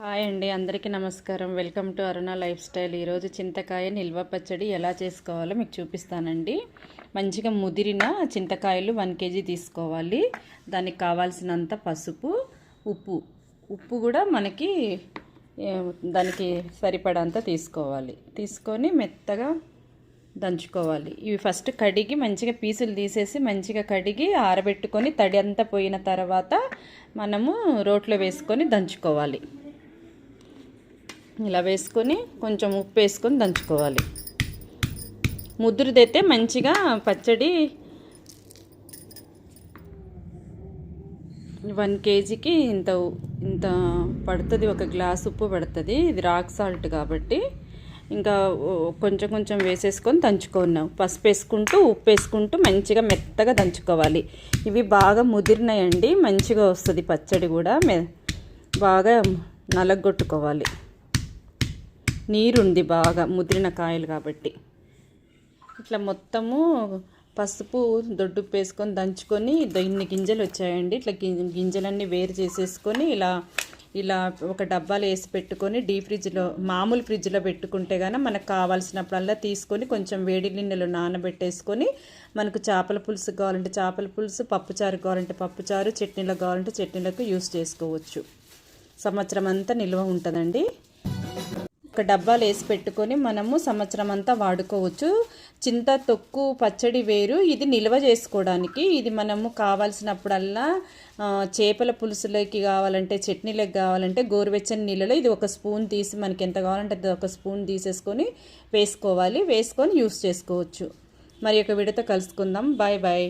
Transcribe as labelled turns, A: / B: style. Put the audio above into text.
A: Hi అండి, అందరికీ నమస్కారం. Welcome to Aruna life style. ఈరోజు చింతకాయ నిల్వ పచ్చడి ఎలా చేసుకోవాలో మీకు చూపిస్తానండి. మంచిగా ముదిరిన చింతకాయలు 1 kg తీసుకోవాలి. దానికి కావాల్సినంత పసుపు, ఉప్పు కూడా మనకి దానికి సరిపడంత తీసుకోవాలి. తీసుకొని మెత్తగా దంచుకోవాలి. ఇవి ఫస్ట్ కడిగి మంచిగా పీసులు తీసేసి మంచిగా కడిగి ఆరబెట్టుకొని తడి అంతా పోయిన తర్వాత మనము రోట్లో వేసుకొని దంచుకోవాలి. ఇలా వేసుకొని కొంచెం ఉప్పు వేసుకొని దంచుకోవాలి. ముద్దురుదైతే మంచిగా పచ్చడి 1 kgకి ఇంత పడుతుంది. 1 గ్లాస్ ఉప్పు పడుతుంది. ఇది రాక్ సాల్ట్ కాబట్టి ఇంకా కొంచెం కొంచెం వేసేసుకొని దంచుకున్నాం. పసుపు వేసుకుంటూ ఉప్పు వేసుకుంటూ మంచిగా మెత్తగా దంచుకోవాలి. ఇవి బాగా ముదిరినాయండి, మంచిగా వస్తుంది పచ్చడి కూడా. బాగా నలగొట్టుకోవాలి. నీరుంది బాగా ముదిరిన కాయలు కాబట్టి. ఇట్లా మొత్తము పసుపు దొడ్డుప్పు వేసుకొని దంచుకొని ఇన్ని గింజలు వచ్చాయండి. ఇట్లా గింజలన్నీ వేరు చేసేసుకొని ఇలా ఒక డబ్బాలో వేసి పెట్టుకొని ఫ్రిడ్జ్లో మామూలు ఫ్రిడ్జ్లో పెట్టుకుంటే కానీ మనకు కావాల్సినప్పుడల్లా తీసుకొని కొంచెం వేడి నీళ్ళలో నానబెట్టేసుకొని మనకు చేపల పులుసు కావాలంటే చేపల పులుసు, పప్పుచారు కావాలంటే పప్పుచారు, చట్నీలో కావాలంటే చట్నీలకు యూస్ చేసుకోవచ్చు. సంవత్సరం అంతా నిల్వ ఉంటుందండి. ఒక డబ్బాలు వేసి పెట్టుకొని మనము సంవత్సరం అంతా వాడుకోవచ్చు. చింత తొక్కు పచ్చడి వేరు, ఇది నిల్వ చేసుకోవడానికి. ఇది మనము కావాల్సినప్పుడల్లా చేపల పులుసులోకి కావాలంటే చట్నీలకు కావాలంటే గోరువెచ్చని నీళ్ళలో ఇది 1 స్పూన్ తీసి మనకి ఎంత కావాలంటే 1 స్పూన్ తీసేసుకొని వేసుకోవాలి. వేసుకొని యూస్ చేసుకోవచ్చు. మరి ఒక వీడియోతో కలుసుకుందాం. Bye bye.